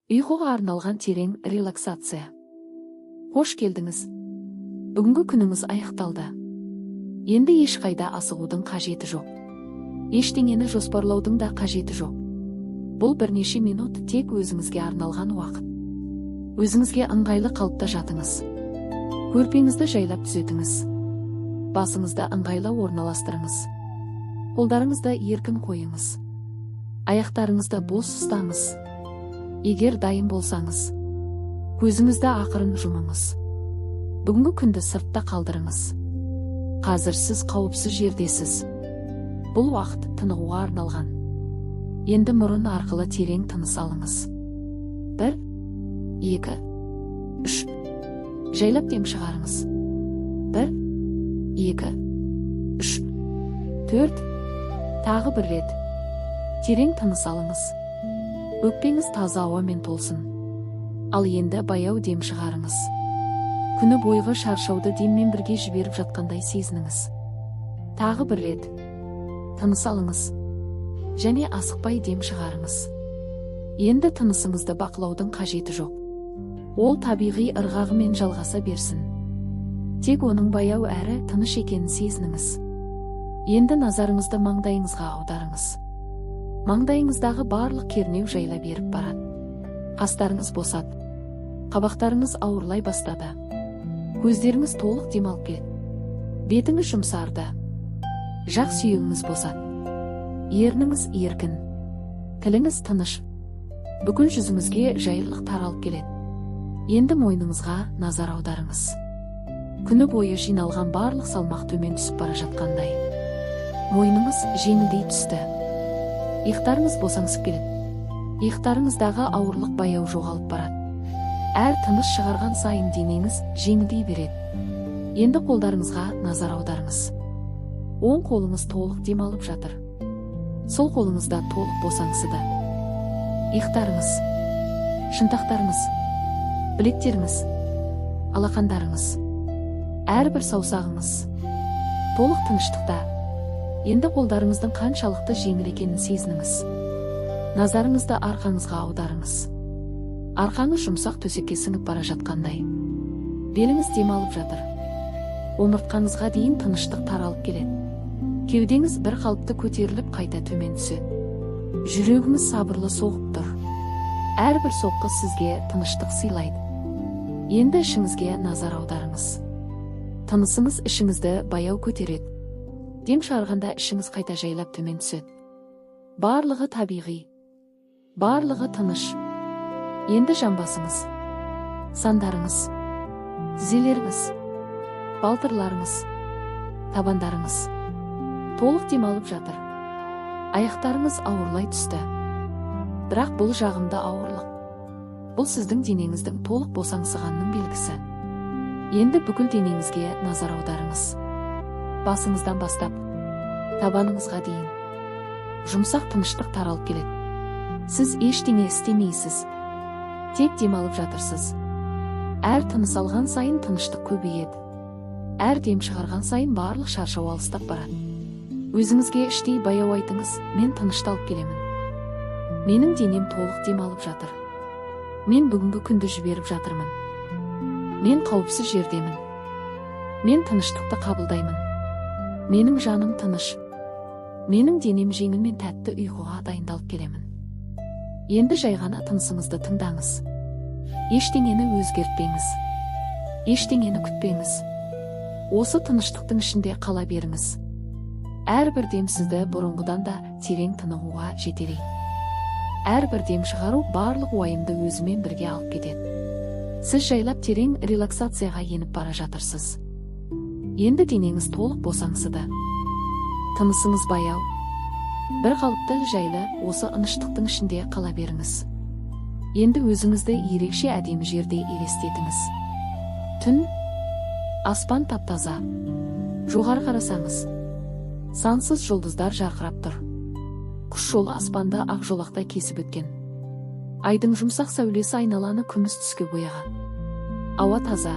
Ұйқыға арналған терең релаксация. Қош келдіңіз. Бүгінгі күніңіз аяқталды. Енді ешқайда асығудың қажеті жоқ. Ештеңені жоспарлаудың да қажеті жоқ. Бұл бірнеше минут тек өзіңізге арналған уақыт. Өзіңізге ыңғайлы қалыпта жатыңыз. Көрпеңізді жайлап түзетіңіз. Басыңызды ыңғайлы орналастырыңыз. Қолдарыңызды еркін қойыңыз. Аяқтарыңызды бос ұстаңыз. Егер дайын болсаңыз, көзіңізді ақырын жұмыңыз. Бүгінгі күнді сыртта қалдырыңыз. Қазір сіз қауіпсіз жердесіз. Бұл уақыт тынығуға арналған. Енді мұрын арқылы терең тыныс алыңыз. 1, 2, 3. Жайлап дем шығарыңыз. 1, 2, 3, 4. Тағы бір рет. Терең тыныс алыңыз. Өкпеңіз таза ауамен толсын. Ал енді баяу дем шығарыңыз. Күні бойғы шаршауды деммен бірге жіберіп жатқандай сезініңіз. Тағы бір рет. Тыныс алыңыз. Және асықпай дем шығарыңыз. Енді тынысыңызды бақылаудың қажеті жоқ. Ол табиғи ырғағымен жалғаса берсін. Тек оның баяу әрі тыныш екенін сезініңіз. Енді назарыңызды маңдайыңызға аударыңыз. Маңдайыңыздағы барлық кернеу жайла беріп барады. Қастарыңыз босады. Қабақтарыңыз ауырлай бастады. Көздеріңіз толық демалып келеді. Бетіңіз жұмсарды. Жақ сүйегіңіз босады. Ерніңіз еркін. Тіліңіз тыныш. Бүкіл жүзіңізге жайлылық таралып келеді. Енді мойныңызға назар аударыңыз. Күні бойы жиналған барлық салмақ төмен түсіп бара жатқандай. Мойныңыз жеңілдей түсті. Иықтарыңыз босаңсып келеді. Иықтарыңыздағы ауырлық баяу жоғалып барады. Әр тыныс шығарған сайын денеңіз жеңілдей береді. Енді қолдарыңызға назар аударыңыз. Оң қолыңыз толық демалып жатыр. Сол қолыңызда толық босаңсыды. Иықтарыңыз, шынтақтарыңыз, білектеріңіз, алақандарыңыз, әрбір саусағыңыз толық тыныштықта. Енді қолдарыңыздың қаншалықты жеңіл екенін сезініңіз. Назарыңызды арқаңызға аударыңыз. Арқаңыз жұмсақ төсекке сіңіп бара жатқандай. Беліңіз демалып жатыр. Омыртқаңызға дейін тыныштық таралып келеді. Кеудеңіз бір қалыпты көтеріліп қайта төмен түседі. Жүрегіңіз сабырлы соғып тұр. Әрбір соққы сізге тыныштық сыйлайды. Енді ішіңізге назар аударыңыз. Тынысыңыз ішіңізді баяу көтереді. Дем шығарғанда ішіңіз қайта жайлап төмен түседі. Барлығы табиғи. Барлығы тыныш. Енді жамбасыңыз, сандарыңыз, тізелеріңіз, балтырларыңыз, табандарыңыз толық демалып жатыр. Аяқтарыңыз ауырлай түсті. Бірақ бұл жағымды ауырлық. Бұл сіздің денеңіздің толық босаңсығанның белгісі. Енді бүкіл денеңізге назар аударыңыз. Басыңыздан бастап, табаныңызға дейін. Жұмсақ тыныштық таралып келеді. Сіз ештеңе істемейсіз. Тек демалып жатырсыз. Әр тыныс алған сайын тыныштық көбейеді. Әр дем шығарған сайын барлық шаршау алыстап барады. Өзіңізге іштей баяу айтыңыз, мен тынышталып келемін. Менің денем толық демалып жатыр. Мен бүгінгі күнді жіберіп жатырмын. Мен қауіпсіз жердемін. Мен тыныштықты қабылдаймын. Менің жаным тыныш. Менің денем жеңіл мен тәтті ұйқыға дайындалып келемін. Енді жай ғана тынысыңызды тыңдаңыз. Ештеңені өзгертпеңіз. Ештеңені күтпеңіз. Осы тыныштықтың ішінде қала беріңіз. Әрбір дем сізді бұрынғыдан да терең тынығуға жетелейді. Әрбір дем шығару барлық уайымды өзімен бірге алып кетеді. Сіз жайлап терең релаксацияға еніп бара жатырсыз. Енді денеңіз толық босаңсыды. Тынысыңыз баяу. Бір қалыпты жайлы осы ыныштықтың ішінде қала беріңіз. Енді өзіңізді ерекше әдемі жерде елестетіңіз. Түн, аспан тап-таза. Жоғары қарасаңыз, сансыз жұлдыздар жарқырап тұр. Құс жолы аспанды ақ жолақтай кесіп өткен. Айдың жұмсақ сәулесі айналаны күміс түске бояған. Ауа таза.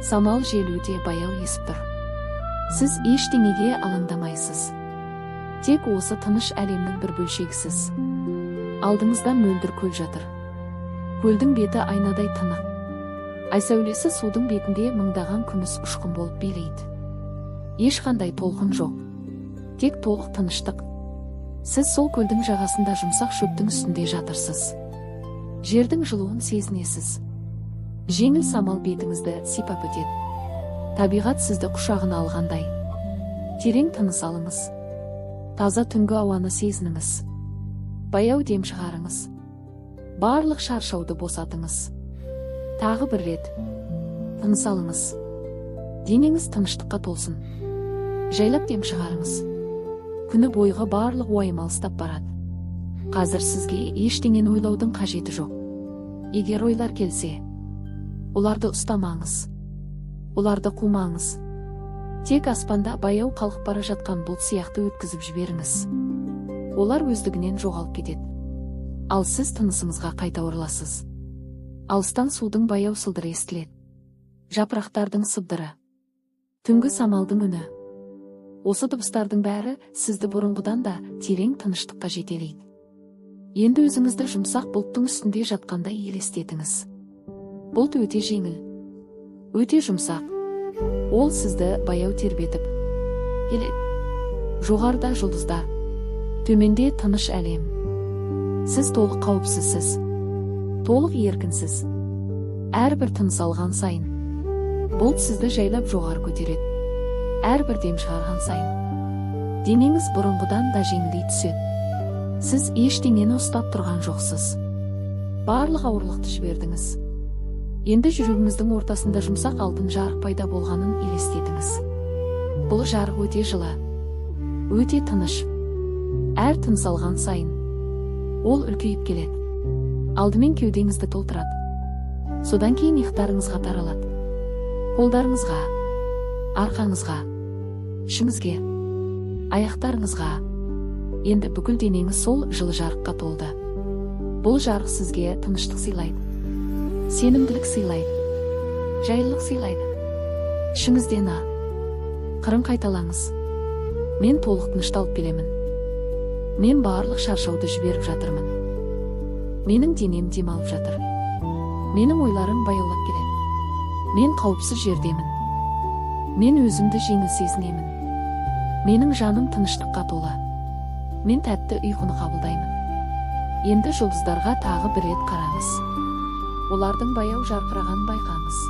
Самал жел өте баяу есіп тұр. Сіз ештеңеге алаңдамайсыз. Тек осы тыныш әлемнің бір бөлшегісіз. Алдыңызда мөлдір көл жатыр. Көлдің беті айнадай тынық. Ай сәулесі судың бетінде мыңдаған күміс ұшқын болып билейді. Ешқандай толқын жоқ. Тек толық тыныштық. Сіз сол көлдің жағасында жұмсақ шөптің үстінде жатырсыз. Жердің жылуын сезінесіз. Жеңіл самал бетіңізді сипап өтеді. Табиғат сізді құшағына алғандай. Терең тыныс алыңыз. Таза түнгі ауаны сезініңіз. Баяу дем шығарыңыз. Барлық шаршауды босатыңыз. Тағы бір рет. Тыныс алыңыз. Денеңіз тыныштыққа толсын. Жайлап дем шығарыңыз. Күні бойғы барлық уайым алыстап барады. Қазір сізге ештеңені ойлаудың қажеті жоқ. Егер ойлар келсе, оларды ұстамаңыз. Оларды қумаңыз. Тек аспанда баяу қалқып бара жатқан бұлт сияқты өткізіп жіберіңіз. Олар өздігінен жоғалып кетеді. Ал сіз тынысыңызға қайта ораласыз. Алыстан судың баяу сылдыры естіледі. Жапырақтардың сыбдыры. Түнгі самалдың үні. Осы дыбыстардың бәрі сізді бұрынғыдан да терең тыныштыққа жетелейді. Енді өзіңізді жұмсақ бұлттың үстінде жатқандай елестетіңіз. Бұлт өте жеңіл, өте жұмсақ. Ол сізді баяу тербетіп келеді. Жоғарыда жұлдыздар, төменде тыныш әлем. Сіз толық қауіпсізсіз, толық еркінсіз. Әрбір тыныс алған сайын бұлт сізді жайлап жоғары көтереді. Әрбір дем шығарған сайын денеңіз бұрынғыдан да жеңілдей түседі. Сіз ештеңені ұстап тұрған жоқсыз. Барлық ауырлықты жібердіңіз. Енді жүрегіңіздің ортасында жұмсақ алтын жарық пайда болғанын елестетіңіз. Бұл жарық өте жылы, өте тыныш. Әр тыныс алған сайын ол үлкейіп келеді. Алдымен кеудеңізді толтырады. Содан кейін иықтарыңызға таралады. Қолдарыңызға, арқаңызға, ішіңізге, аяқтарыңызға. Енді бүкіл денеңіз сол жылы жарыққа толды. Бұл жарық сізге тыныштық сыйлайды. Сенімділік сыйлайды. Жайлылық сыйлайды. Ішіңізден қырын қайталаңыз. Мен толық тынышталып келемін. Мен барлық шаршауды жіберіп жатырмын. Менің денем демалып жатыр. Менің ойларым баяулап келеді. Мен қауіпсіз жердемін. Мен өзімді жеңіл сезінемін. Менің жаным тыныштыққа толы. Мен тәтті ұйқыны қабылдаймын. Енді жұлдыздарға тағы бір рет қараңыз. Олардың баяу жарқырағанын байқаңыз.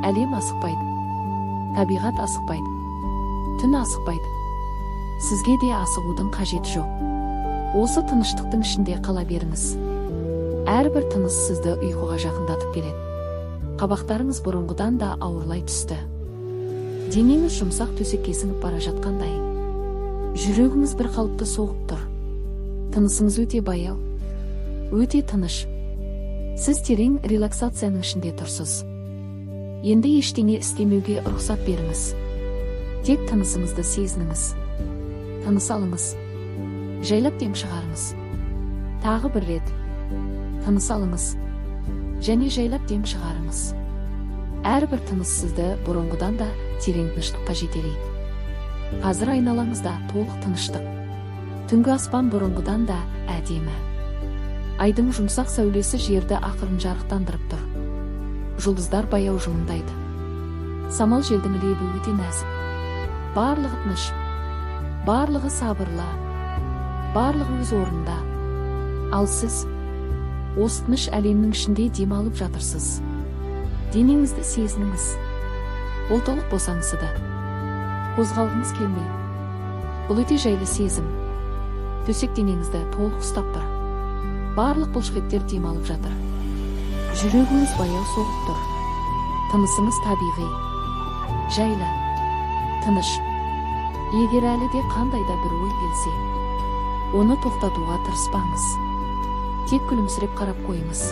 Әлем асықпайды. Табиғат асықпайды. Түн асықпайды. Сізге де асығудың қажеті жоқ. Осы тыныштықтың ішінде қала беріңіз. Әрбір тыныс сізді ұйқыға жақындатып келеді. Қабақтарыңыз бұрынғыдан да ауырлай түсті. Денеңіз жұмсақ төсекке сіңіп бара жатқандай. Жүрегіңіз бір қалыпты соғып тұр. Тынысыңыз өте баяу, өте тыныш. Сіз терең релаксацияның ішінде тұрсыз. Енді ештеңе істемеуге рұқсат беріңіз. Тек тынысыңызды сезініңіз. Тыныс алыңыз. Жайлап дем шығарыңыз. Тағы бір рет. Тыныс алыңыз. Және жайлап дем шығарыңыз. Әрбір тыныс сізді бұрынғыдан да терең тыныштыққа жетелейді. Қазір айналаңызда толық тыныштық. Түнгі аспан бұрынғыдан да әдемі. Айдың жұмсақ сәулесі жерді ақырын жарықтандырып тұр. Жұлдыздар баяу жымыңдайды. Самал желдің лебі өте нәзік. Барлығы тыныш, барлығы сабырлы, барлығы өз орнында. Ал сіз осы тыныш әлемнің ішінде демалып жатырсыз. Денеңізді сезініңіз. Ол толық босаңсыды. Қозғалғыңыз келмей. Бұл өте жайлы сезім. Төсек денеңізді толық ұстап тұр. Барлық бұлшықеттер демалып жатыр. Жүрегіңіз баяу соғып тұр. Тынысыңыз табиғи, жайлы, тыныш. Егер әлі де қандай да бір ой келсе, оны тоқтатуға тырыспаңыз. Тек күлімсіреп қарап қойыңыз.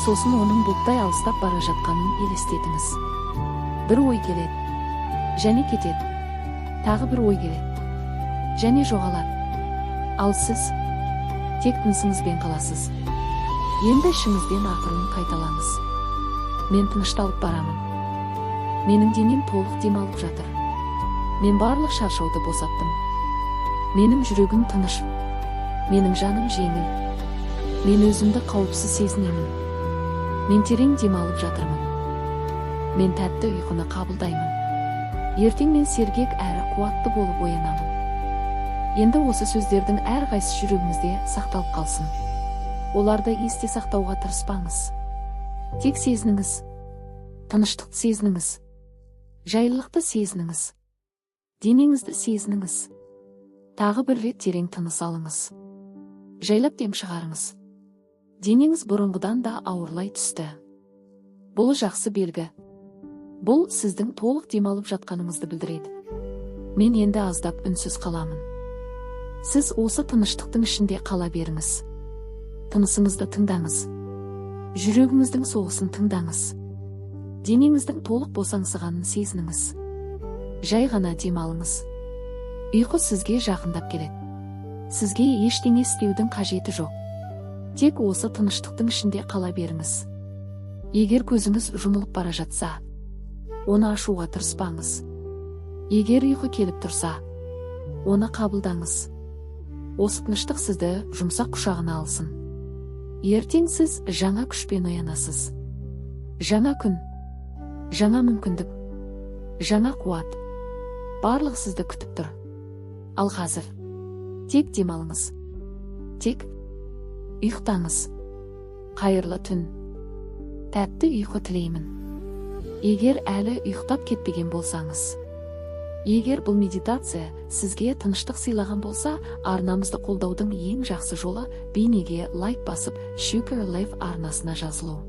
Сосын оның бұлттай алыстап бара жатқанын елестетіңіз. Бір ой келеді, және кетеді. Тағы бір ой келеді, және жоғалады. Ал сіз тек тынысыңызбен қаласыз. Енді ішіңізден ақырын қайталаңыз. Мен тынышталып барамын. Менің денем толық демалып жатыр. Мен барлық шаршауды босаттым. Менің жүрегім тыныш. Менің жаным жеңіл. Мен өзімді қауіпсіз сезінемін. Мен терең демалып жатырмын. Мен тәтті ұйқыны қабылдаймын. Ертең мен сергек әрі қуатты болып оянамын. Енді осы сөздердің әрқайсысы жүрегіңізде сақталып қалсын. Оларды есте сақтауға тырыспаңыз. Тек сезініңіз. Тыныштықты сезініңіз. Жайлылықты сезініңіз. Денеңізді сезініңіз. Тағы бір рет терең тыныс алыңыз. Жайлап дем шығарыңыз. Денеңіз бұрынғыдан да ауырлай түсті. Бұл жақсы белгі. Бұл сіздің толық демалып жатқаныңызды білдіреді. Мен енді аздап үнсіз қаламын. Сіз осы тыныштықтың ішінде қала беріңіз. Тынысыңызды тыңдаңыз. Жүрегіңіздің соғысын тыңдаңыз. Денеңіздің толық босаңсығанын сезініңіз. Жай ғана демалыңыз. Ұйқы сізге жақындап келеді. Сізге ештеңе істеудің қажеті жоқ. Тек осы тыныштықтың ішінде қала беріңіз. Егер көзіңіз жұмылып бара жатса, оны ашуға тырыспаңыз. Егер ұйқы келіп тұрса, оны қабылдаңыз. Осы тыныштық сізді жұмсақ құшағына алсын. Ертең сіз жаңа күшпен оянасыз. Жаңа күн, жаңа мүмкіндік, жаңа қуат. Барлық сізді күтіп тұр. Ал қазір тек демалыңыз. Тек ұйықтаңыз. Қайырлы түн. Тәтті ұйқы тілеймін. Егер әлі ұйықтап кетпеген болсаңыз, егер бұл медитация сізге тыныштық сыйлаған болса, арнамызды қолдаудың ең жақсы жолы бейнеге лайк басып, Sugar Life арнасына жазылу.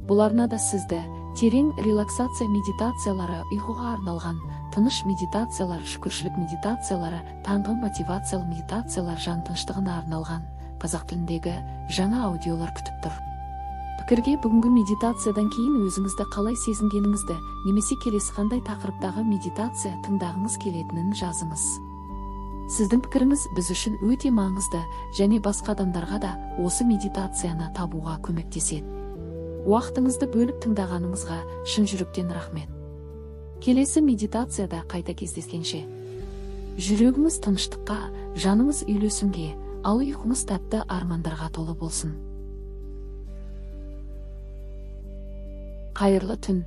Бұл арнада сізді терең релаксация медитациялары, ұйқыға арналған тыныш медитациялар, шүкіршілік медитациялары, таңғы мотивациялы медитациялар, жан тыныштығына арналған қазақ тіліндегі жаңа аудиолар күтіп тұр. Пікірге бүгінгі медитациядан кейін өзіңізді қалай сезінгеніңізді, немесе келесі қандай тақырыптағы медитация тыңдағыңыз келетінін жазыңыз. Сіздің пікіріңіз біз үшін өте маңызды, және басқа адамдарға да осы медитацияны табуға көмектеседі. Уақытыңызды бөліп тыңдағаныңызға шын жүректен рахмет. Келесі медитацияда қайта кездескенше, жүрегіңіз тыныштыққа, жаныңыз үйлесімге, ал ұйқыңыз тәтті армандарға толы болсын. Қайырлы түн.